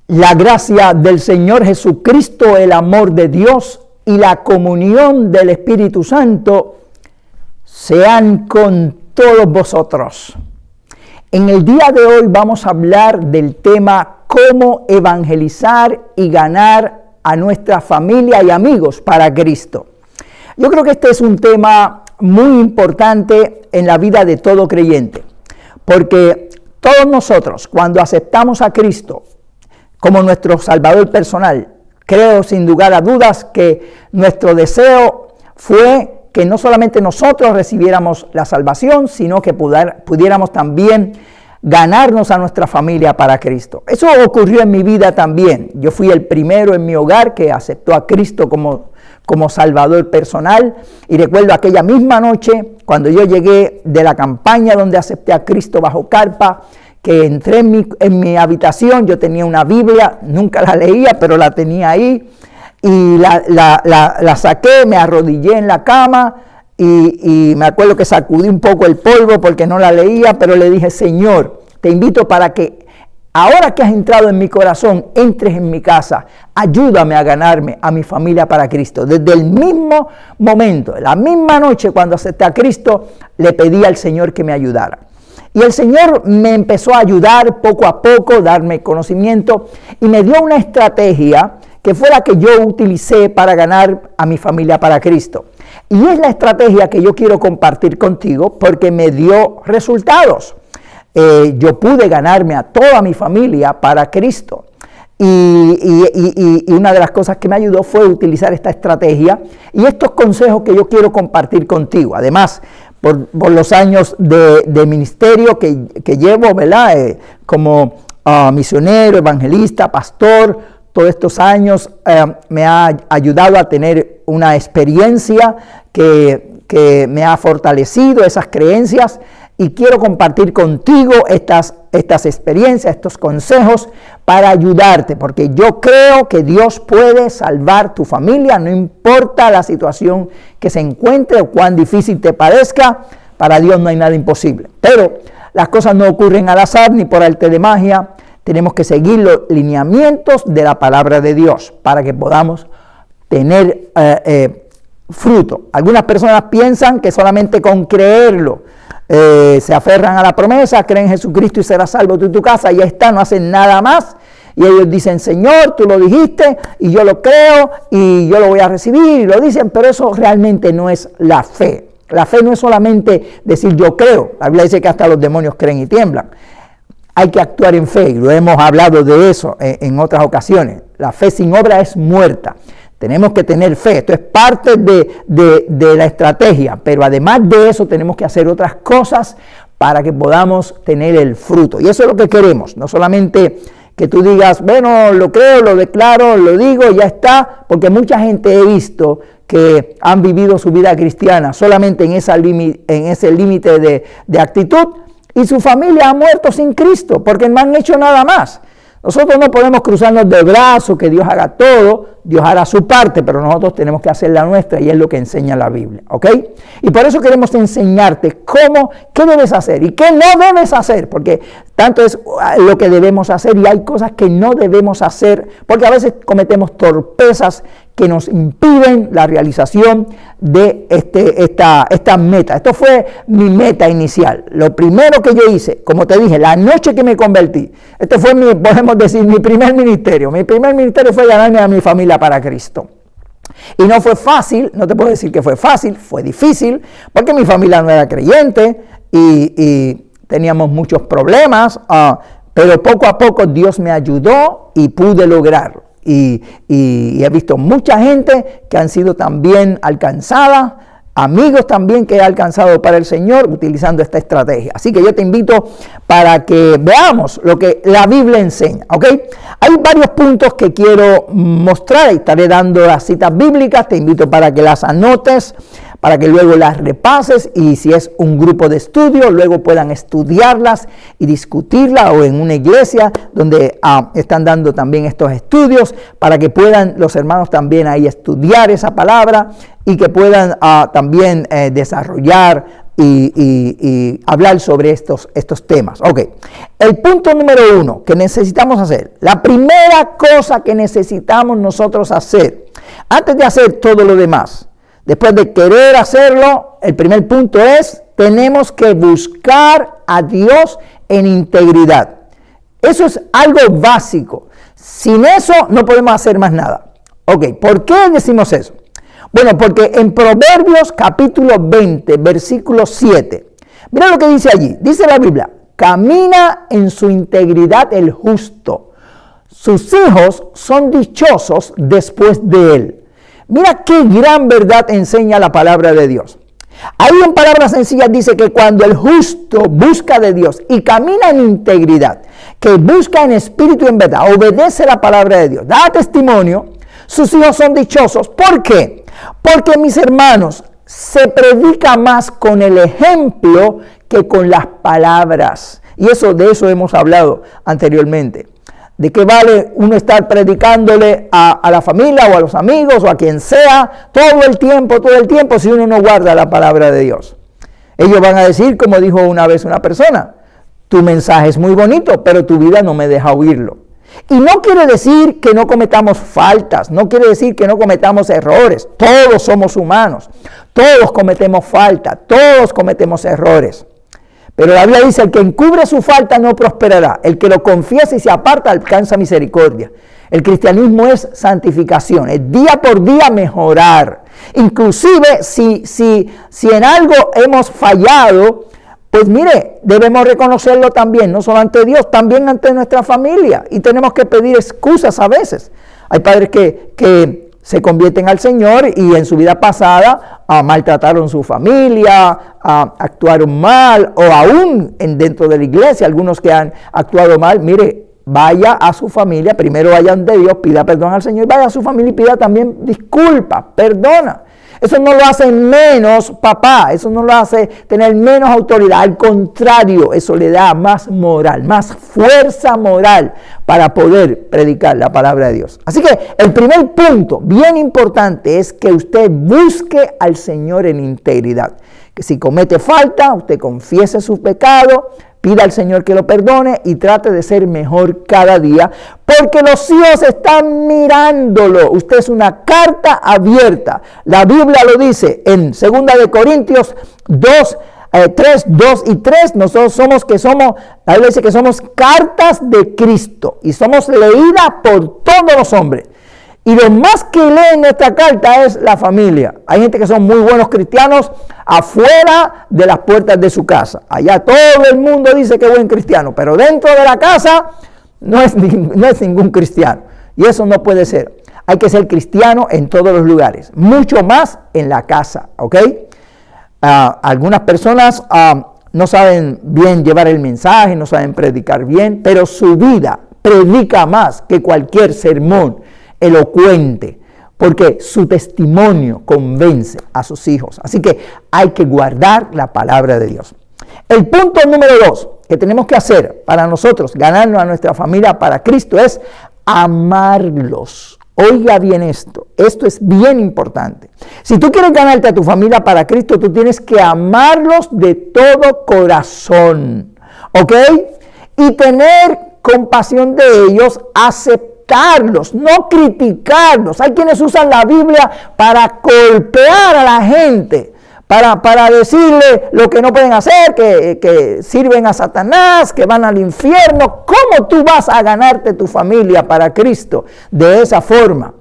La gracia del Señor Jesucristo, el amor de Dios y la comunión del Espíritu Santo sean con todos vosotros. En el día de hoy vamos a hablar del tema cómo evangelizar y ganar a nuestra familia y amigos para Cristo. Yo creo que este es un tema muy importante en la vida de todo creyente, porque todos nosotros, cuando aceptamos a Cristo como nuestro Salvador personal, creo sin lugar a dudas que nuestro deseo fue que no solamente nosotros recibiéramos la salvación, sino que pudiéramos también ganarnos a nuestra familia para Cristo. Eso ocurrió en mi vida también. Yo fui el primero en mi hogar que aceptó a Cristo como Salvador personal, y recuerdo aquella misma noche cuando yo llegué de la campaña donde acepté a Cristo bajo carpa, que entré en mi habitación. Yo tenía una Biblia, nunca la leía, pero la tenía ahí, y la saqué, me arrodillé en la cama, y me acuerdo que sacudí un poco el polvo porque no la leía, pero le dije: Señor, te invito para que ahora que has entrado en mi corazón, entres en mi casa, ayúdame a ganarme a mi familia para Cristo. Desde el mismo momento, la misma noche cuando acepté a Cristo, le pedí al Señor que me ayudara. Y el Señor me empezó a ayudar poco a poco, darme conocimiento, y me dio una estrategia que fue la que yo utilicé para ganar a mi familia para Cristo. Y es la estrategia que yo quiero compartir contigo porque me dio resultados. Yo pude ganarme a toda mi familia para Cristo. Y una de las cosas que me ayudó fue utilizar esta estrategia y estos consejos que yo quiero compartir contigo. Además, por los años de ministerio que llevo, ¿verdad? Como misionero, evangelista, pastor, todos estos años me ha ayudado a tener una experiencia que me ha fortalecido esas creencias, y quiero compartir contigo estas experiencias, estos consejos para ayudarte, porque yo creo que Dios puede salvar tu familia, no importa la situación que se encuentre o cuán difícil te parezca. Para Dios no hay nada imposible. Pero las cosas no ocurren al azar ni por arte de magia. Tenemos que seguir los lineamientos de la palabra de Dios para que podamos tener fruto. Algunas personas piensan que solamente con creerlo se aferran a la promesa, creen en Jesucristo y serás salvo tú y tu casa, y ya está, no hacen nada más. Y ellos dicen: Señor, tú lo dijiste y yo lo creo y yo lo voy a recibir, y lo dicen, pero eso realmente no es la fe. La fe no es solamente decir yo creo. La Biblia dice que hasta los demonios creen y tiemblan. Hay que actuar en fe, y lo hemos hablado de eso en otras ocasiones. La fe sin obra es muerta. Tenemos que tener fe, esto es parte de la estrategia, pero además de eso tenemos que hacer otras cosas para que podamos tener el fruto. Y eso es lo que queremos, no solamente que tú digas: bueno, lo creo, lo declaro, lo digo, ya está, porque mucha gente he visto que han vivido su vida cristiana solamente en ese límite de actitud, y su familia ha muerto sin Cristo, porque no han hecho nada más. Nosotros no podemos cruzarnos de brazos, que Dios haga todo, Dios hará su parte, pero nosotros tenemos que hacer la nuestra, y es lo que enseña la Biblia, ¿ok? Y por eso queremos enseñarte qué debes hacer y qué no debes hacer, porque tanto es lo que debemos hacer y hay cosas que no debemos hacer, porque a veces cometemos torpezas que nos impiden la realización de esta meta. Esto fue mi meta inicial. Lo primero que yo hice, como te dije, la noche que me convertí, este fue podemos decir, mi primer ministerio. Mi primer ministerio fue ganarme a mi familia para Cristo. Y no fue fácil, no te puedo decir que fue fácil, fue difícil, porque mi familia no era creyente y teníamos muchos problemas, pero poco a poco Dios me ayudó y pude lograrlo. Y he visto mucha gente que han sido también alcanzada, amigos también que he alcanzado para el Señor utilizando esta estrategia. Así que yo te invito para que veamos lo que la Biblia enseña, ¿ok? Hay varios puntos que quiero mostrar y estaré dando las citas bíblicas. Te invito para que las anotes, para que luego las repases, y si es un grupo de estudio, luego puedan estudiarlas y discutirlas, o en una iglesia donde están dando también estos estudios, para que puedan los hermanos también ahí estudiar esa palabra y que puedan también desarrollar y hablar sobre estos temas. Ok, el punto número 1 que necesitamos hacer, la primera cosa que necesitamos nosotros hacer, antes de hacer todo lo demás, después de querer hacerlo, el primer punto es, tenemos que buscar a Dios en integridad. Eso es algo básico. Sin eso no podemos hacer más nada. Ok, ¿por qué decimos eso? Bueno, porque en Proverbios capítulo 20, versículo 7, mira lo que dice allí. Dice la Biblia, camina en su integridad el justo. Sus hijos son dichosos después de él. Mira qué gran verdad enseña la palabra de Dios. Ahí en palabras sencillas dice que cuando el justo busca de Dios y camina en integridad, que busca en espíritu y en verdad, obedece la palabra de Dios, da testimonio, sus hijos son dichosos. ¿Por qué? Porque, mis hermanos, se predica más con el ejemplo que con las palabras. Y de eso hemos hablado anteriormente. ¿De qué vale uno estar predicándole a la familia o a los amigos o a quien sea todo el tiempo si uno no guarda la palabra de Dios? Ellos van a decir, como dijo una vez una persona, tu mensaje es muy bonito, pero tu vida no me deja oírlo. Y no quiere decir que no cometamos faltas, no quiere decir que no cometamos errores. Todos somos humanos, todos cometemos faltas, todos cometemos errores. Pero la Biblia dice, el que encubre su falta no prosperará. El que lo confiesa y se aparta alcanza misericordia. El cristianismo es santificación, es día por día mejorar. Inclusive si en algo hemos fallado, pues mire, debemos reconocerlo también, no solo ante Dios, también ante nuestra familia. Y tenemos que pedir excusas a veces. Hay padres que se convierten al Señor y en su vida pasada maltrataron su familia, actuaron mal, o aún dentro de la iglesia, algunos que han actuado mal. Mire, vaya a su familia, primero vaya de Dios, pida perdón al Señor, vaya a su familia y pida también disculpas, perdona. Eso no lo hace menos papá, eso no lo hace tener menos autoridad, al contrario, eso le da más moral, más fuerza moral para poder predicar la palabra de Dios. Así que el primer punto, bien importante, es que usted busque al Señor en integridad. Que si comete falta, usted confiese su pecado, pida al Señor que lo perdone y trate de ser mejor cada día, porque los hijos están mirándolo. Usted es una carta abierta. La Biblia lo dice en 2 de Corintios 3, 2 y 3. Nosotros la Biblia dice que somos cartas de Cristo y somos leídas por todos los hombres. Y lo más que leen esta carta es la familia. Hay gente que son muy buenos cristianos afuera de las puertas de su casa. Allá todo el mundo dice que es buen cristiano, pero dentro de la casa no es ningún cristiano. Y eso no puede ser. Hay que ser cristiano en todos los lugares, mucho más en la casa, ¿ok? Algunas personas no saben bien llevar el mensaje, no saben predicar bien, pero su vida predica más que cualquier sermón elocuente, porque su testimonio convence a sus hijos. Así que hay que guardar la palabra de Dios. El punto número 2 que tenemos que hacer para nosotros ganarnos a nuestra familia para Cristo es amarlos. Oiga bien esto es bien importante. Si tú quieres ganarte a tu familia para Cristo, tú tienes que amarlos de todo corazón, ¿ok? Y tener compasión de ellos, aceptarlos, no criticarlos. Hay quienes usan la Biblia para golpear a la gente, para decirle lo que no pueden hacer, que sirven a Satanás, que van al infierno. ¿Cómo tú vas a ganarte tu familia para Cristo de esa forma?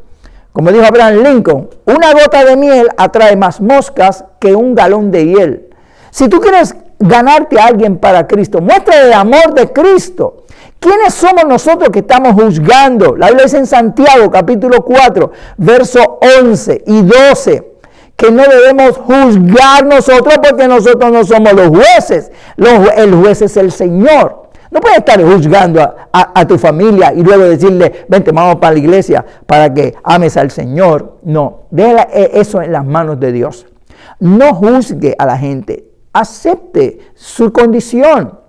Como dijo Abraham Lincoln, una gota de miel atrae más moscas que un galón de hiel. Si tú quieres ganarte a alguien para Cristo, muestra el amor de Cristo. ¿Quiénes somos nosotros que estamos juzgando? La Biblia dice en Santiago, capítulo 4, versos 11 y 12, que no debemos juzgar nosotros porque nosotros no somos los jueces. El juez es el Señor. No puedes estar juzgando a tu familia y luego decirle, vente, vamos para la iglesia para que ames al Señor. No, deja eso en las manos de Dios. No juzgue a la gente. Acepte su condición.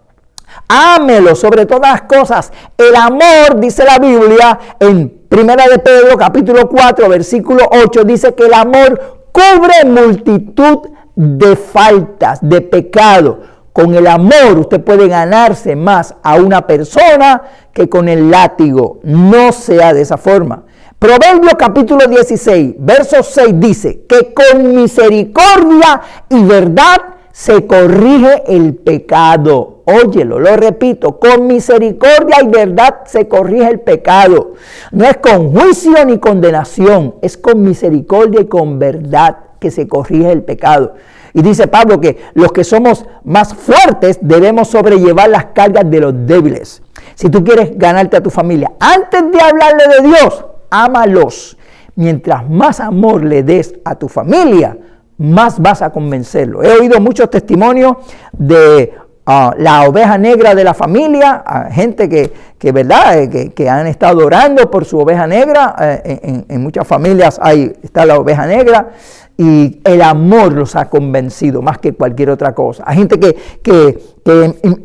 Ámelo sobre todas las cosas. El amor, dice la Biblia, en 1 de Pedro, capítulo 4, versículo 8, dice que el amor cubre multitud de faltas, de pecado. Con el amor usted puede ganarse más a una persona que con el látigo. No sea de esa forma. Proverbios capítulo 16, verso 6 dice que con misericordia y verdad se corrige el pecado. Óyelo, lo repito, con misericordia y verdad se corrige el pecado. No es con juicio ni condenación, es con misericordia y con verdad que se corrige el pecado. Y dice Pablo que los que somos más fuertes debemos sobrellevar las cargas de los débiles. Si tú quieres ganarte a tu familia, antes de hablarle de Dios, ámalos. Mientras más amor le des a tu familia, más vas a convencerlo. He oído muchos testimonios de la oveja negra de la familia, gente que han estado orando por su oveja negra. En muchas familias está la oveja negra. Y el amor los ha convencido más que cualquier otra cosa. Hay gente que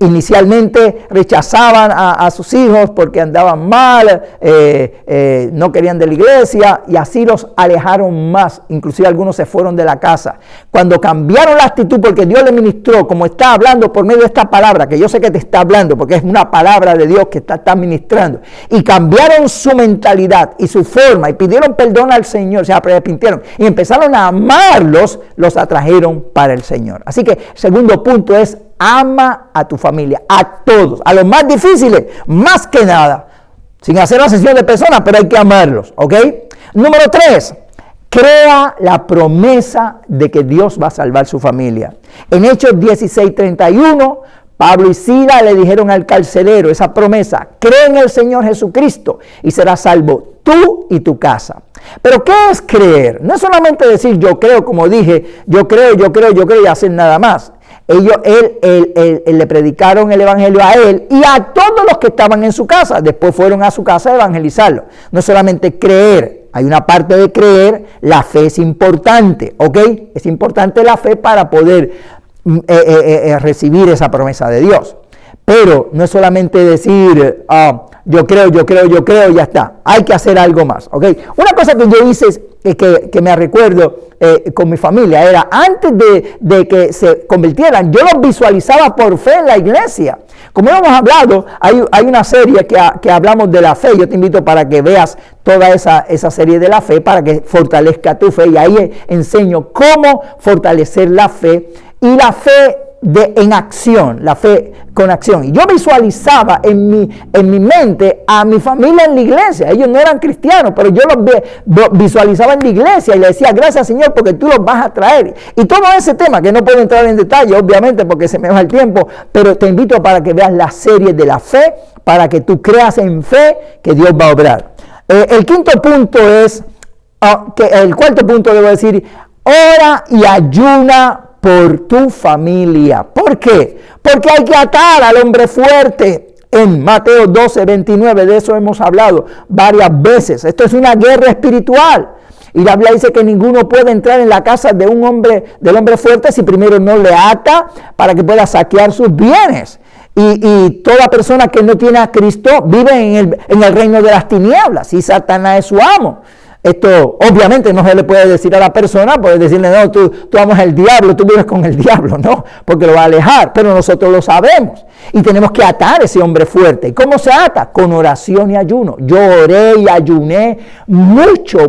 inicialmente rechazaban a sus hijos porque andaban mal, no querían de la iglesia y así los alejaron más. Inclusive algunos se fueron de la casa. Cuando cambiaron la actitud porque Dios le ministró, como está hablando por medio de esta palabra, que yo sé que te está hablando porque es una palabra de Dios que está ministrando, y cambiaron su mentalidad y su forma y pidieron perdón al Señor, se arrepintieron y empezaron a amarlos, los atrajeron para el Señor. Así que el segundo punto es: ama a tu familia, a todos, a los más difíciles, más que nada, sin hacer una sesión de personas, pero hay que amarlos, ¿ok? Número 3, crea la promesa de que Dios va a salvar su familia. En Hechos 16:31, Pablo y Silas le dijeron al carcelero esa promesa: cree en el Señor Jesucristo y serás salvo tú y tu casa. Pero ¿qué es creer? No es solamente decir yo creo, como dije, yo creo y hacer nada más. Él le predicaron el evangelio a él y a todos los que estaban en su casa. Después fueron a su casa a evangelizarlo. No es solamente creer, hay una parte de creer, la fe es importante, ¿ok? Es importante la fe para poder recibir esa promesa de Dios. Pero no es solamente decir yo creo y ya está. Hay que hacer algo más, ¿ok? Una cosa que yo hice que me recuerdo con mi familia era, antes de que se convirtieran, yo los visualizaba por fe en la iglesia. Como hemos hablado, hay una serie que hablamos de la fe. Yo te invito para que veas toda esa serie de la fe, para que fortalezca tu fe, y ahí enseño cómo fortalecer la fe, y la fe en acción, la fe con acción. Y yo visualizaba en mi mente a mi familia en la iglesia. Ellos no eran cristianos, pero yo los visualizaba en la iglesia y le decía: gracias, Señor, porque tú los vas a traer. Y todo ese tema, que no puedo entrar en detalle, obviamente, porque se me va el tiempo, pero te invito para que veas la serie de la fe, para que tú creas en fe que Dios va a obrar. El quinto punto es, el cuarto punto debo decir, ora y ayuna por tu familia. ¿Por qué? Porque hay que atar al hombre fuerte. En Mateo 12:29, de eso hemos hablado varias veces. Esto es una guerra espiritual. Y la Biblia dice que ninguno puede entrar en la casa del hombre fuerte si primero no le ata para que pueda saquear sus bienes. Y toda persona que no tiene a Cristo vive en el reino de las tinieblas, y Satanás es su amo. Esto obviamente no se le puede decir a la persona, puede decirle: no, tú amas al diablo, tú vives con el diablo, no, porque lo va a alejar, pero nosotros lo sabemos y tenemos que atar a ese hombre fuerte. ¿Y cómo se ata? Con oración y ayuno. Yo oré y ayuné mucho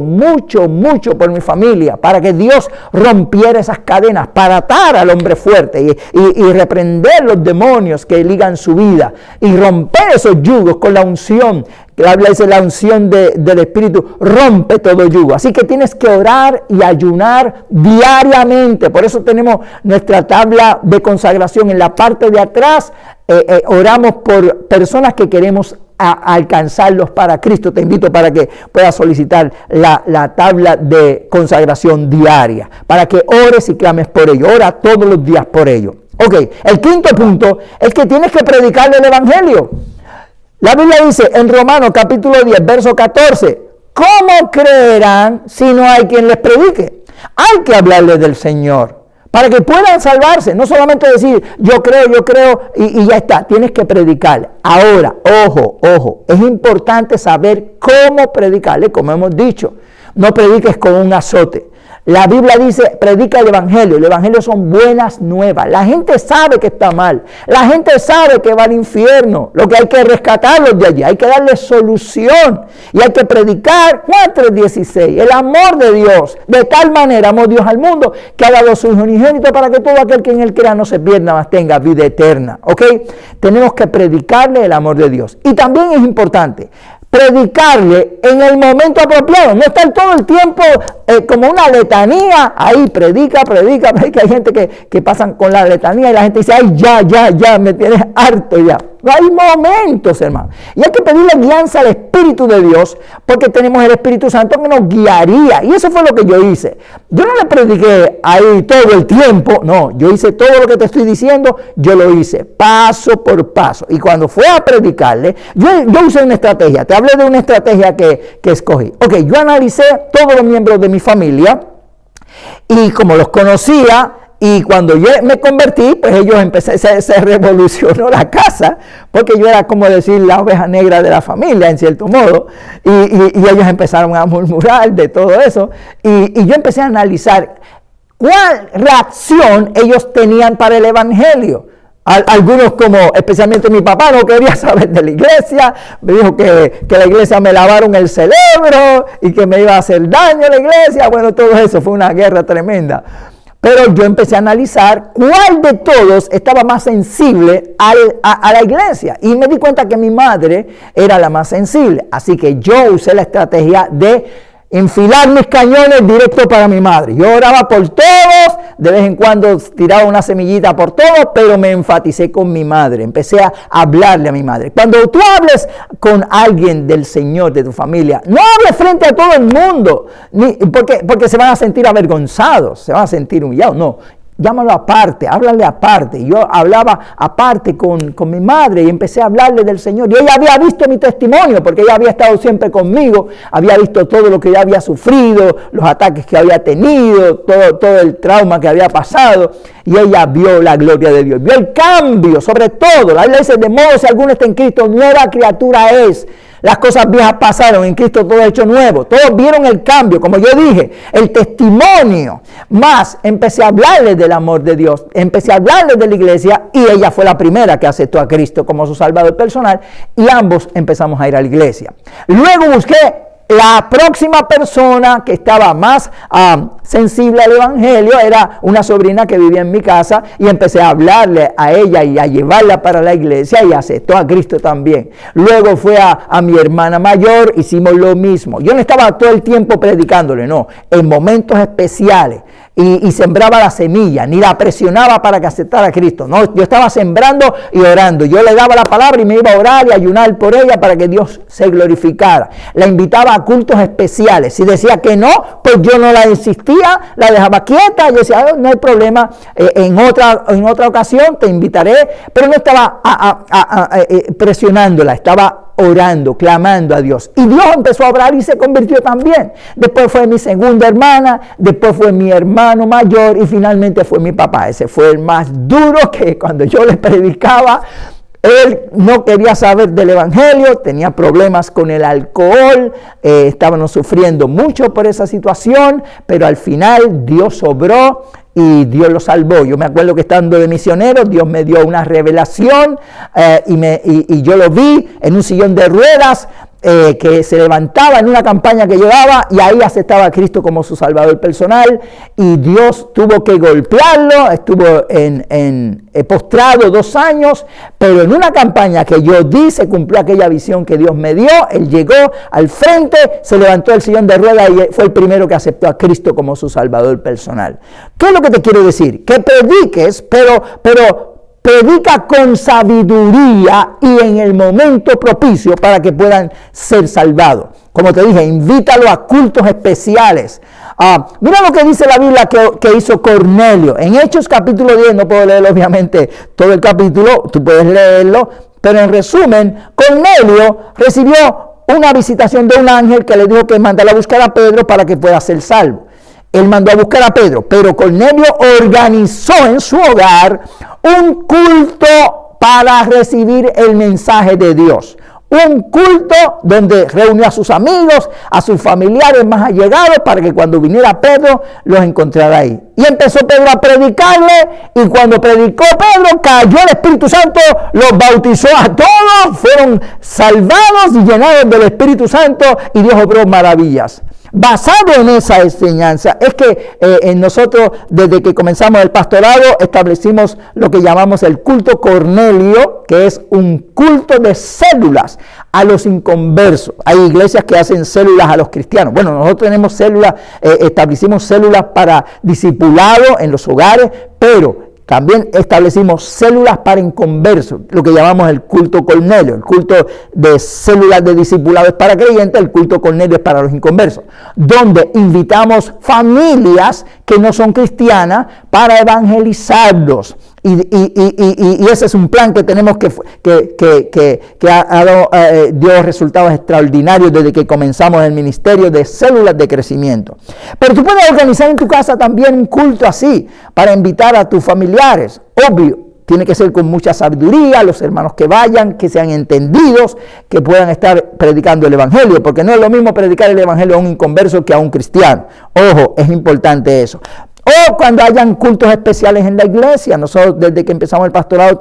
por mi familia, para que Dios rompiera esas cadenas, para atar al hombre fuerte y reprender los demonios que ligan su vida, y romper esos yugos con la unción. La Biblia dice: la unción del Espíritu rompe todo yugo. Así que tienes que orar y ayunar diariamente. Por eso tenemos nuestra tabla de consagración en la parte de atrás. Oramos por personas que queremos alcanzarlos para Cristo. Te invito para que puedas solicitar la tabla de consagración diaria, para que ores y clames por ello. Ora todos los días por ello. Ok, el quinto punto es que tienes que predicarle el evangelio. La Biblia dice en Romanos capítulo 10, verso 14, ¿cómo creerán si no hay quien les predique? Hay que hablarles del Señor para que puedan salvarse. No solamente decir yo creo y ya está. Tienes que predicarle. Ahora, ojo, es importante saber cómo predicarle, como hemos dicho. No prediques con un azote. La Biblia dice, predica el Evangelio. El Evangelio son buenas nuevas. La gente sabe que está mal. La gente sabe que va al infierno. Lo que hay que rescatarlos de allí. Hay que darle solución. Y hay que predicar Juan 3:16. El amor de Dios. De tal manera amó Dios al mundo que ha dado a su Hijo unigénito para que todo aquel que en él crea no se pierda, mas tenga vida eterna. ¿Ok? Tenemos que predicarle el amor de Dios. Y también es importante predicarle en el momento apropiado, no estar todo el tiempo como una letanía, ahí predica. Hay gente que pasan con la letanía y la gente dice, ay, ya, me tienes harto ya. No hay momentos, hermano. Y hay que pedirle guianza al Espíritu de Dios, porque tenemos el Espíritu Santo que nos guiaría. Y eso fue lo que yo hice. Yo no le prediqué ahí todo el tiempo, no. Yo hice todo lo que te estoy diciendo, yo lo hice paso por paso. Y cuando fue a predicarle, yo usé una estrategia. Te hablé de una estrategia que escogí. Ok, yo analicé todos los miembros de mi familia y como los conocía, y cuando yo me convertí, pues ellos se revolucionó la casa, porque yo era como decir la oveja negra de la familia, en cierto modo, y ellos empezaron a murmurar de todo eso, y yo empecé a analizar cuál reacción ellos tenían para el Evangelio. Algunos, como especialmente mi papá, no quería saber de la iglesia, me dijo que la iglesia me lavaron el cerebro y que me iba a hacer daño a la iglesia. Bueno, todo eso fue una guerra tremenda. Pero yo empecé a analizar cuál de todos estaba más sensible a la iglesia. Y me di cuenta que mi madre era la más sensible. Así que yo usé la estrategia de enfilar mis cañones directo para mi madre. Yo oraba por todos, de vez en cuando tiraba una semillita por todos, pero me enfaticé con mi madre. Empecé a hablarle a mi madre. Cuando tú hables con alguien del Señor, de tu familia, no hables frente a todo el mundo, porque se van a sentir avergonzados, se van a sentir humillados. No. Llámalo aparte, háblale aparte. Yo hablaba aparte con mi madre y empecé a hablarle del Señor. Y ella había visto mi testimonio, porque ella había estado siempre conmigo, había visto todo lo que yo había sufrido, los ataques que había tenido, todo el trauma que había pasado. Y ella vio la gloria de Dios, vio el cambio, sobre todo. La Biblia dice, de modo si alguno está en Cristo, nueva criatura es. Las cosas viejas pasaron, en Cristo todo hecho nuevo. Todos vieron el cambio, como yo dije, el testimonio. Más empecé a hablarles del amor de Dios, empecé a hablarles de la iglesia y ella fue la primera que aceptó a Cristo como su Salvador personal y ambos empezamos a ir a la iglesia. Luego busqué la próxima persona que estaba más sensible al Evangelio, era una sobrina que vivía en mi casa y empecé a hablarle a ella y a llevarla para la iglesia y aceptó a Cristo también. Luego fue a mi hermana mayor, hicimos lo mismo. Yo no estaba todo el tiempo predicándole, no, en momentos especiales. Y sembraba la semilla, ni la presionaba para que aceptara a Cristo. No, yo estaba sembrando y orando. Yo le daba la palabra y me iba a orar y ayunar por ella para que Dios se glorificara. La invitaba a cultos especiales. Si decía que no, pues yo no la insistía, la dejaba quieta. Yo decía, no hay problema, en otra ocasión te invitaré. Pero no estaba presionándola, estaba orando, clamando a Dios. Y Dios empezó a orar y se convirtió también. Después fue mi segunda hermana, después fue mi hermano mayor y finalmente fue mi papá. Ese fue el más duro, que cuando yo le predicaba, él no quería saber del Evangelio, tenía problemas con el alcohol, estábamos sufriendo mucho por esa situación, pero al final Dios obró y Dios lo salvó. Yo me acuerdo que estando de misionero, Dios me dio una revelación y yo lo vi en un sillón de ruedas que se levantaba en una campaña que yo daba y ahí aceptaba a Cristo como su Salvador personal y Dios tuvo que golpearlo, estuvo postrado 2 años, pero en una campaña que yo di se cumplió aquella visión que Dios me dio. Él llegó al frente, se levantó del sillón de ruedas y fue el primero que aceptó a Cristo como su Salvador personal. ¿Qué es lo que te quiero decir? Que prediques, pero predica con sabiduría y en el momento propicio para que puedan ser salvados. Como te dije, invítalo a cultos especiales. Mira lo que dice la Biblia que hizo Cornelio. En Hechos capítulo 10, no puedo leer obviamente todo el capítulo, tú puedes leerlo, pero en resumen, Cornelio recibió una visitación de un ángel que le dijo que mandara a buscar a Pedro para que pueda ser salvo. Él mandó a buscar a Pedro, pero Cornelio organizó en su hogar un culto para recibir el mensaje de Dios. Un culto donde reunió a sus amigos, a sus familiares más allegados, para que cuando viniera Pedro los encontrara ahí. Y empezó Pedro a predicarle, y cuando predicó Pedro, cayó el Espíritu Santo, los bautizó a todos, fueron salvados y llenados del Espíritu Santo, y Dios obró maravillas. Basado en esa enseñanza es que nosotros, desde que comenzamos el pastorado, establecimos lo que llamamos el culto Cornelio, que es un culto de células a los inconversos. Hay iglesias que hacen células a los cristianos. Bueno, nosotros tenemos células, establecimos células para discipulado en los hogares, pero también establecimos células para inconversos, lo que llamamos el culto Cornelio. El culto de células de discipulados para creyentes, el culto Cornelio es para los inconversos, donde invitamos familias que no son cristianas para evangelizarlos. Y ese es un plan que tenemos que ha dado dio resultados extraordinarios desde que comenzamos el ministerio de células de crecimiento. Pero tú puedes organizar en tu casa también un culto así para invitar a tus familiares. Obvio, tiene que ser con mucha sabiduría, los hermanos que vayan, que sean entendidos, que puedan estar predicando el evangelio, porque no es lo mismo predicar el evangelio a un inconverso que a un cristiano. Ojo, es importante eso. O cuando hayan cultos especiales en la iglesia. Nosotros desde que empezamos el pastorado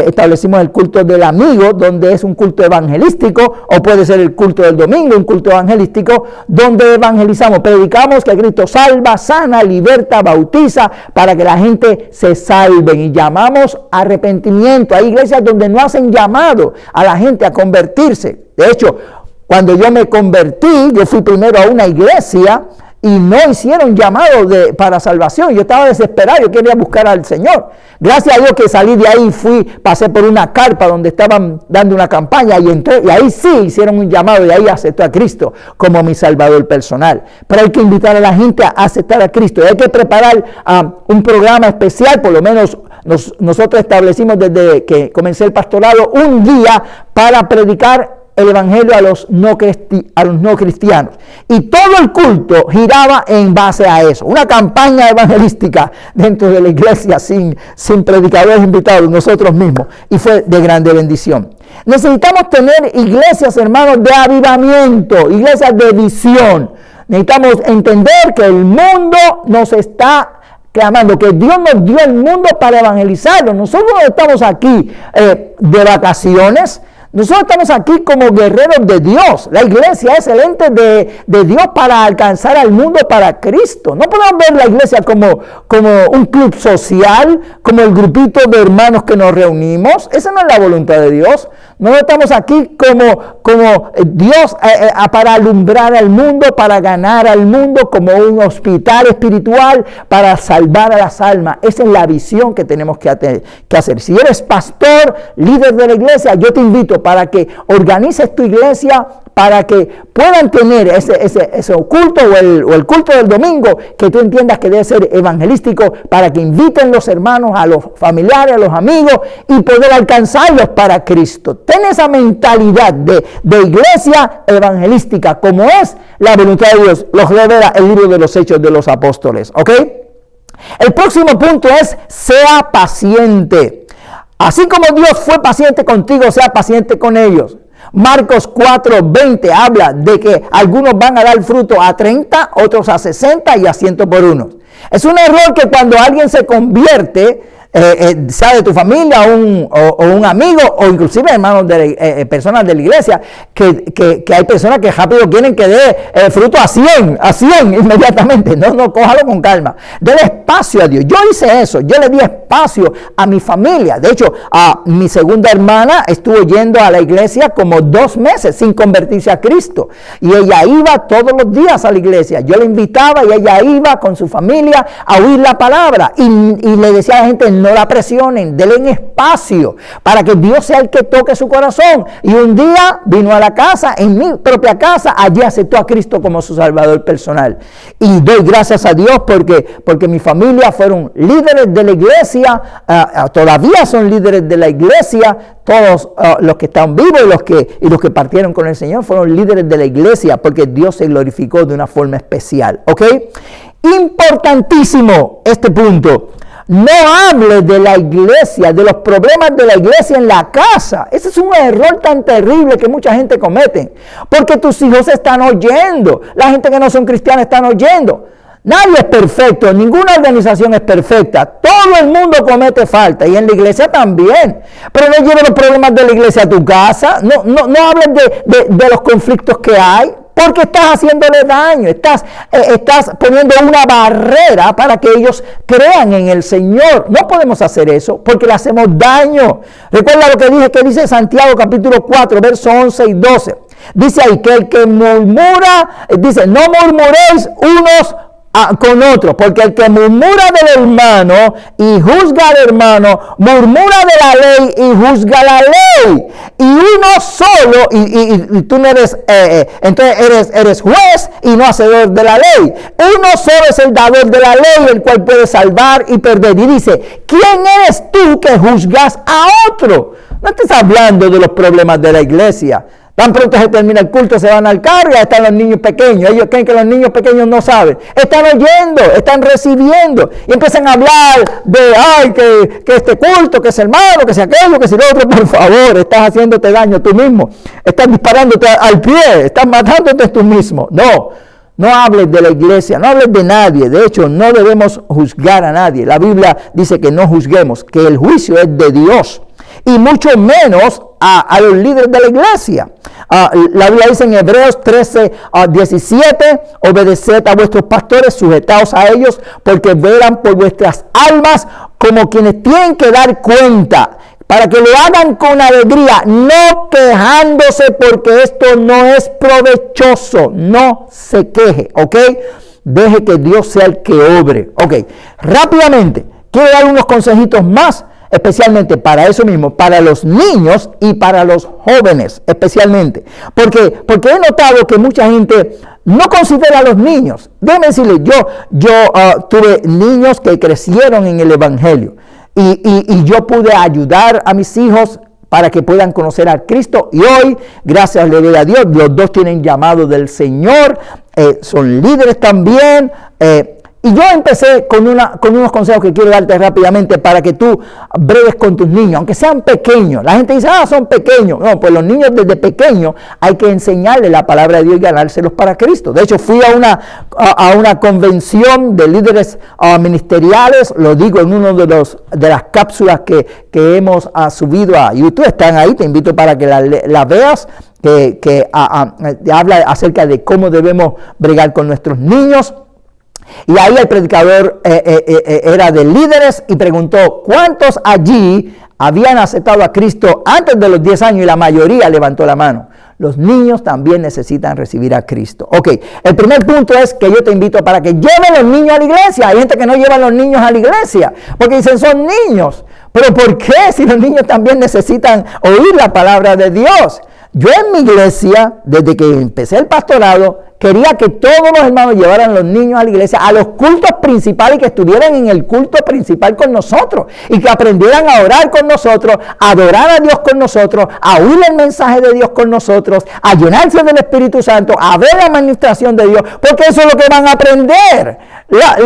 establecimos el culto del amigo, donde es un culto evangelístico, o puede ser el culto del domingo, un culto evangelístico, donde evangelizamos, predicamos que Cristo salva, sana, liberta, bautiza, para que la gente se salve, y llamamos arrepentimiento. Hay iglesias donde no hacen llamado a la gente a convertirse. De hecho, cuando yo me convertí, yo fui primero a una iglesia y no hicieron llamado para salvación. Yo estaba desesperado, yo quería buscar al Señor. Gracias a Dios que salí de ahí, pasé por una carpa donde estaban dando una campaña y entré, y ahí sí hicieron un llamado, y ahí aceptó a Cristo como mi Salvador personal. Pero hay que invitar a la gente a aceptar a Cristo, y hay que preparar un programa especial. Por lo menos nosotros establecimos desde que comencé el pastorado un día para predicar el evangelio a los no cristianos, y todo el culto giraba en base a eso, una campaña evangelística dentro de la iglesia sin predicadores invitados, nosotros mismos, y fue de grande bendición. Necesitamos tener iglesias, hermanos, de avivamiento, iglesias de visión. Necesitamos entender que el mundo nos está clamando, que Dios nos dio el mundo para evangelizarlo. Nosotros no estamos aquí de vacaciones. Nosotros estamos aquí como guerreros de Dios. La iglesia es el ente de Dios para alcanzar al mundo para Cristo. No podemos ver la iglesia como un club social, como el grupito de hermanos que nos reunimos. Esa no es la voluntad de Dios. No estamos aquí como Dios para alumbrar al mundo, para ganar al mundo, como un hospital espiritual para salvar a las almas. Esa es la visión que tenemos que hacer. Si eres pastor, líder de la iglesia, yo te invito para que organices tu iglesia, para que puedan tener ese culto o el culto del domingo, que tú entiendas que debe ser evangelístico, para que inviten los hermanos, a los familiares, a los amigos, y poder alcanzarlos para Cristo. Ten esa mentalidad de iglesia evangelística, como es la voluntad de Dios. Los revela el libro de los Hechos de los Apóstoles. ¿Ok? El próximo punto es: sea paciente. Así como Dios fue paciente contigo, sea paciente con ellos. Marcos 4:20 habla de que algunos van a dar fruto a 30, otros a 60 y a 100 por uno. Es un error que cuando alguien se convierte, sea de tu familia o un amigo, o inclusive hermanos de personas de la iglesia, que hay personas que rápido quieren que dé fruto a 100 inmediatamente. No, cójalo con calma. Dele espacio a Dios. Yo hice eso, yo le di espacio a mi familia. De hecho, a mi segunda hermana estuvo yendo a la iglesia como 2 meses sin convertirse a Cristo, y ella iba todos los días a la iglesia. Yo la invitaba y ella iba con su familia a oír la palabra, y le decía a la gente: no la presionen, denle espacio para que Dios sea el que toque su corazón. Y un día vino a la casa, en mi propia casa, allí aceptó a Cristo como su Salvador personal. Y doy gracias a Dios porque mi familia fueron líderes de la iglesia, todavía son líderes de la iglesia. Todos los que están vivos y los que partieron con el Señor fueron líderes de la iglesia, porque Dios se glorificó de una forma especial. ¿Ok? Importantísimo este punto. No hables de la iglesia, de los problemas de la iglesia en la casa. Ese es un error tan terrible que mucha gente comete. Porque tus hijos están oyendo. La gente que no son cristianos están oyendo. Nadie es perfecto, ninguna organización es perfecta. Todo el mundo comete falta y en la iglesia también. Pero no lleves los problemas de la iglesia a tu casa. No hables de los conflictos que hay. Porque estás haciéndole daño, estás poniendo una barrera para que ellos crean en el Señor. No podemos hacer eso porque le hacemos daño. Recuerda lo que dice Santiago capítulo 4, versos 11 y 12. Dice ahí que el que murmura, dice, no murmuréis unos con otros, porque el que murmura del hermano y juzga al hermano, murmura de la ley y juzga la ley. Y uno solo, y tú no eres, entonces eres juez y no hacedor de la ley. Uno solo es el dador de la ley, el cual puede salvar y perder. Y dice, ¿quién eres tú que juzgas a otro? No estés hablando de los problemas de la iglesia. Tan pronto se termina el culto, se van al carro y ahí están los niños pequeños. Ellos creen que los niños pequeños no saben. Están oyendo, están recibiendo. Y empiezan a hablar de, que este culto, que es hermano, que sea aquello, que sea lo otro. Por favor, estás haciéndote daño tú mismo. Estás disparándote al pie, estás matándote tú mismo. No hables de la iglesia, no hables de nadie. De hecho, no debemos juzgar a nadie. La Biblia dice que no juzguemos, que el juicio es de Dios. Y mucho menos a los líderes de la iglesia. La Biblia dice en Hebreos 13, 17, obedeced a vuestros pastores, sujetaos a ellos, porque velan por vuestras almas como quienes tienen que dar cuenta, para que lo hagan con alegría, no quejándose, porque esto no es provechoso. No se queje, ¿ok? Deje que Dios sea el que obre. Ok, rápidamente, quiero dar unos consejitos más, especialmente para eso mismo, para los niños y para los jóvenes, especialmente. Porque he notado que mucha gente no considera a los niños. Déjenme decirles, yo tuve niños que crecieron en el Evangelio y yo pude ayudar a mis hijos para que puedan conocer a Cristo. Y hoy, gracias le doy a Dios, los dos tienen llamado del Señor, son líderes también. Y yo empecé con unos consejos que quiero darte rápidamente para que tú bregues con tus niños, aunque sean pequeños. La gente dice, son pequeños. No, pues los niños desde pequeños hay que enseñarles la palabra de Dios y ganárselos para Cristo. De hecho, fui a una convención de líderes ministeriales, lo digo en uno de las cápsulas que hemos subido a YouTube. Están ahí, te invito para que la veas. Que habla acerca de cómo debemos bregar con nuestros niños. Y ahí el predicador era de líderes y preguntó cuántos allí habían aceptado a Cristo antes de los 10 años y la mayoría levantó la mano. Los niños también necesitan recibir a Cristo. Ok, el primer punto es que yo te invito para que lleven los niños a la iglesia. Hay gente que no lleva a los niños a la iglesia porque dicen son niños. Pero ¿por qué si los niños también necesitan oír la palabra de Dios? Yo en mi iglesia, desde que empecé el pastorado, quería que todos los hermanos llevaran a los niños a la iglesia, a los cultos principales, y que estuvieran en el culto principal con nosotros, y que aprendieran a orar con nosotros, a adorar a Dios con nosotros, a oír el mensaje de Dios con nosotros, a llenarse del Espíritu Santo, a ver la administración de Dios, porque eso es lo que van a aprender.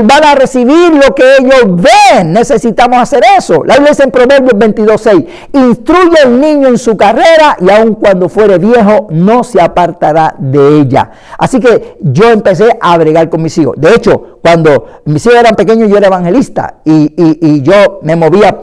Van a recibir lo que ellos ven. Necesitamos hacer eso. La Biblia dice en Proverbios 22:6, instruye al niño en su carrera y aun cuando fuere viejo no se apartará de ella. Así que yo empecé a bregar con mis hijos. De hecho, cuando mis hijos eran pequeños yo era evangelista y yo me movía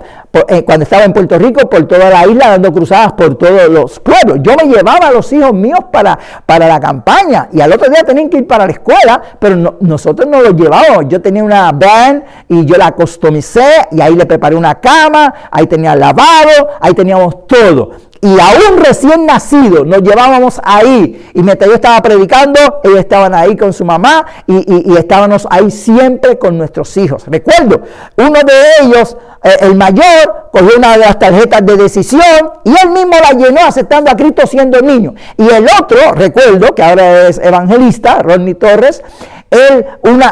cuando estaba en Puerto Rico por toda la isla dando cruzadas por todos los pueblos. Yo me llevaba a los hijos míos para la campaña y al otro día tenían que ir para la escuela, pero nosotros no los llevábamos. Yo tenía una van y yo la customicé y ahí le preparé una cama, ahí tenía lavado, ahí teníamos todo. Y aún recién nacido nos llevábamos ahí. Y mientras yo estaba predicando, ellos estaban ahí con su mamá y estábamos ahí siempre con nuestros hijos. Recuerdo, uno de ellos, el mayor, cogió una de las tarjetas de decisión y él mismo la llenó aceptando a Cristo siendo niño. Y el otro, recuerdo, que ahora es evangelista, Rodney Torres, Él,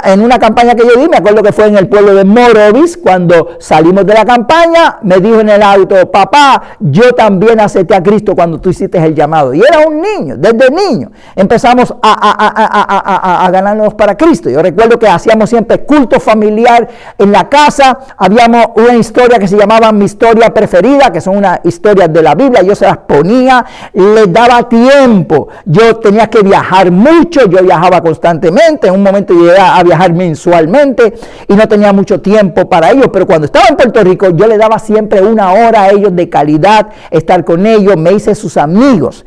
en una campaña que yo di, me acuerdo que fue en el pueblo de Morovis, cuando salimos de la campaña, me dijo en el auto: papá, yo también acepté a Cristo cuando tú hiciste el llamado. Y era un niño, desde niño empezamos a ganarnos para Cristo. Yo recuerdo que hacíamos siempre culto familiar en la casa. Habíamos una historia que se llamaba Mi Historia Preferida, que son unas historias de la Biblia. Yo se las ponía, les daba tiempo. Yo tenía que viajar mucho, yo viajaba constantemente. En un momento llegué a viajar mensualmente y no tenía mucho tiempo para ellos, pero cuando estaba en Puerto Rico yo le daba siempre una hora a ellos de calidad, estar con ellos, me hice sus amigos.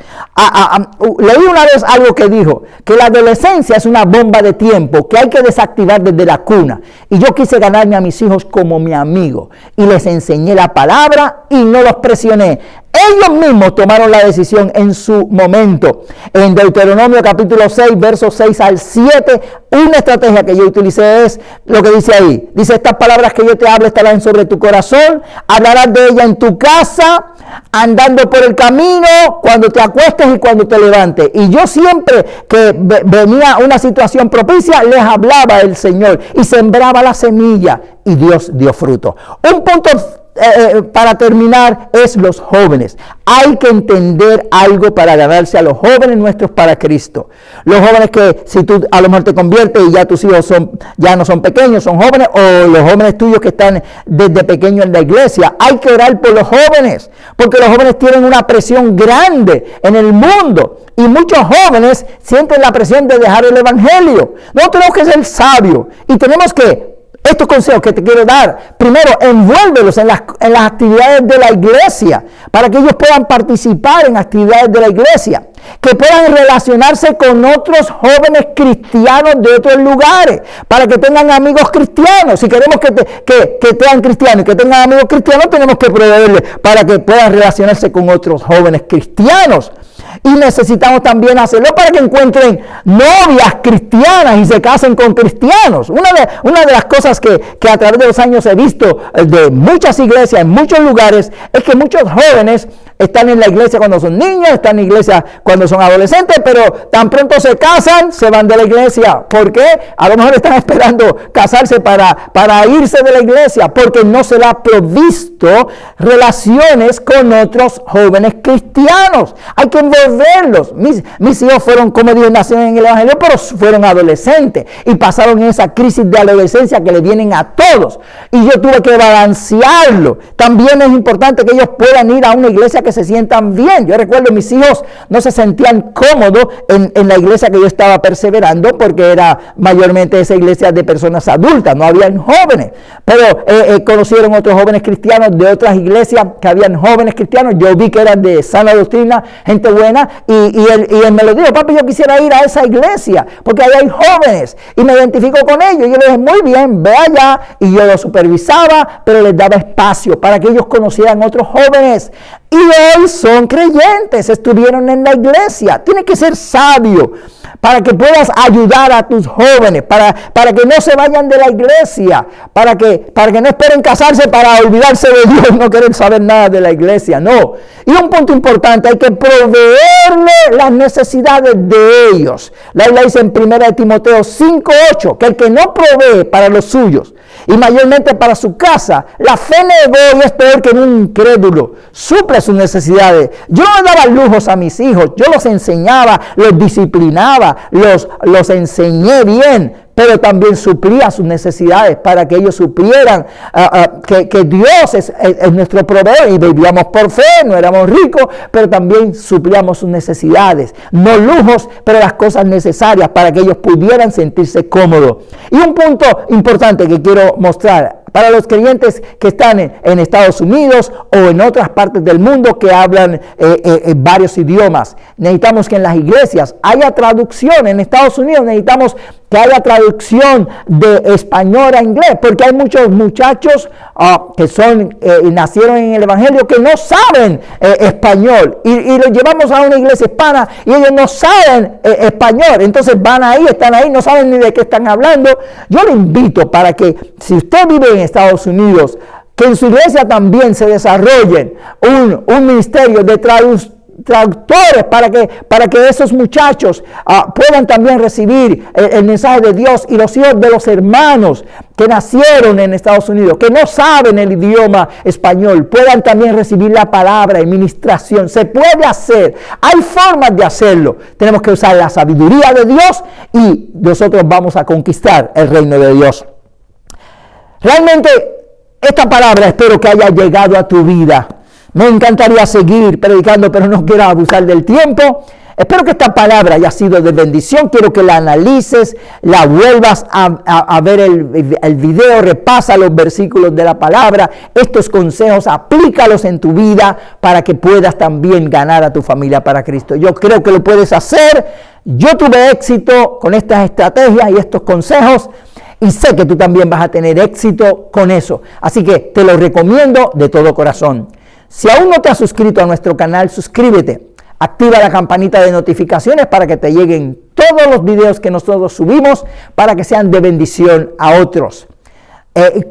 Leí una vez algo que dijo que la adolescencia es una bomba de tiempo que hay que desactivar desde la cuna, y yo quise ganarme a mis hijos como mi amigo y les enseñé la palabra y no los presioné. Ellos mismos tomaron la decisión en su momento. En Deuteronomio capítulo 6, versos 6 al 7, una estrategia que yo utilicé es lo que dice ahí. Dice: estas palabras que yo te hablo estarán sobre tu corazón, hablarás de ella en tu casa, andando por el camino, cuando te acuestes y cuando te levantes. Y yo siempre que venía una situación propicia, les hablaba el Señor y sembraba la semilla y Dios dio fruto. Un punto para terminar es los jóvenes. Hay que entender algo para ganarse a los jóvenes nuestros para Cristo. Los jóvenes que si tú a lo mejor te conviertes y ya tus hijos ya no son pequeños, son jóvenes, o los jóvenes tuyos que están desde pequeños en la iglesia, hay que orar por los jóvenes, porque los jóvenes tienen una presión grande en el mundo y muchos jóvenes sienten la presión de dejar el evangelio. Nosotros tenemos que ser sabios y tenemos que, estos consejos que te quiero dar, primero, envuélvelos en las actividades de la iglesia, para que ellos puedan participar en actividades de la iglesia, que puedan relacionarse con otros jóvenes cristianos de otros lugares, para que tengan amigos cristianos. Si queremos que sean cristianos y que tengan amigos cristianos, tenemos que proveerles para que puedan relacionarse con otros jóvenes cristianos. Y necesitamos también hacerlo para que encuentren novias cristianas y se casen con cristianos. Una de las cosas que a través de los años he visto de muchas iglesias, en muchos lugares, es que muchos jóvenes están en la iglesia cuando son niños, están en la iglesia cuando son adolescentes, pero tan pronto se casan, se van de la iglesia. ¿Por qué? A lo mejor están esperando casarse para irse de la iglesia, porque no se les ha provisto relaciones con otros jóvenes cristianos. Hay que envolverlos. Mis hijos fueron, como Dios nacieron en el evangelio, pero fueron adolescentes y pasaron en esa crisis de adolescencia que le vienen a todos. Y yo tuve que balancearlo. También es importante que ellos puedan ir a una iglesia que se sientan bien. Yo recuerdo mis hijos no se sentían cómodos en la iglesia que yo estaba perseverando, porque era mayormente esa iglesia de personas adultas, no habían jóvenes, pero conocieron otros jóvenes cristianos de otras iglesias que habían jóvenes cristianos. Yo vi que eran de sana doctrina, gente buena, y él me lo dijo: papi, yo quisiera ir a esa iglesia porque ahí hay jóvenes, y me identifico con ellos. Y yo le dije: muy bien, ve allá. Y yo lo supervisaba, pero les daba espacio para que ellos conocieran otros jóvenes. Y hoy son creyentes, estuvieron en la iglesia. Tienes que ser sabio para que puedas ayudar a tus jóvenes, para que no se vayan de la iglesia, para que no esperen casarse para olvidarse de Dios, no querer saber nada de la iglesia, no. Y un punto importante, hay que proveerle las necesidades de ellos. La Biblia dice en 1 Timoteo 5:8 que el que no provee para los suyos y mayormente para su casa, la fe negó y es peor que un incrédulo. Suple sus necesidades. Yo no le daba lujos a mis hijos, yo los enseñaba, los disciplinaba, los enseñé bien, pero también suplía sus necesidades para que ellos supieran que Dios es nuestro proveedor, y vivíamos por fe, no éramos ricos, pero también suplíamos sus necesidades, no lujos, pero las cosas necesarias para que ellos pudieran sentirse cómodos. Y un punto importante que quiero mostrar para los creyentes que están en Estados Unidos o en otras partes del mundo que hablan varios idiomas, necesitamos que en las iglesias haya traducción. En Estados Unidos necesitamos que haya traducción de español a inglés, porque hay muchos muchachos que nacieron en el evangelio que no saben español, y los llevamos a una iglesia hispana y ellos no saben español, entonces van ahí, están ahí, no saben ni de qué están hablando. Yo le invito para que, si usted vive en Estados Unidos, que en su iglesia también se desarrolle un ministerio de traductores para que esos muchachos puedan también recibir el mensaje de Dios, y los hijos de los hermanos que nacieron en Estados Unidos, que no saben el idioma español, puedan también recibir la palabra y ministración. Se puede hacer, hay formas de hacerlo. Tenemos que usar la sabiduría de Dios y nosotros vamos a conquistar el reino de Dios. Realmente esta palabra espero que haya llegado a tu vida. Me encantaría seguir predicando, pero no quiero abusar del tiempo. Espero que esta palabra haya sido de bendición. Quiero que la analices, la vuelvas a ver el video, repasa los versículos de la palabra. Estos consejos, aplícalos en tu vida para que puedas también ganar a tu familia para Cristo. Yo creo que lo puedes hacer. Yo tuve éxito con estas estrategias y estos consejos, y sé que tú también vas a tener éxito con eso. Así que te lo recomiendo de todo corazón. Si aún no te has suscrito a nuestro canal, suscríbete. Activa la campanita de notificaciones para que te lleguen todos los videos que nosotros subimos, para que sean de bendición a otros.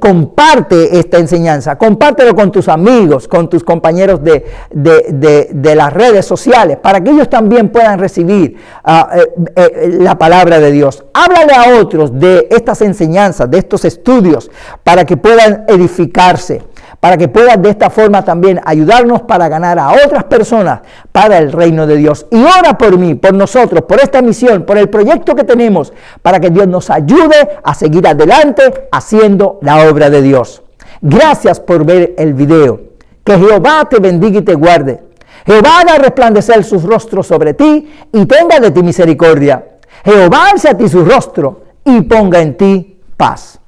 Comparte esta enseñanza, compártelo con tus amigos, con tus compañeros de las redes sociales, para que ellos también puedan recibir la palabra de Dios. Háblale a otros de estas enseñanzas, de estos estudios, para que puedan edificarse, para que puedas de esta forma también ayudarnos para ganar a otras personas para el reino de Dios. Y ora por mí, por nosotros, por esta misión, por el proyecto que tenemos, para que Dios nos ayude a seguir adelante haciendo la obra de Dios. Gracias por ver el video. Que Jehová te bendiga y te guarde. Jehová haga resplandecer sus rostros sobre ti y tenga de ti misericordia. Jehová alce a ti su rostro y ponga en ti paz.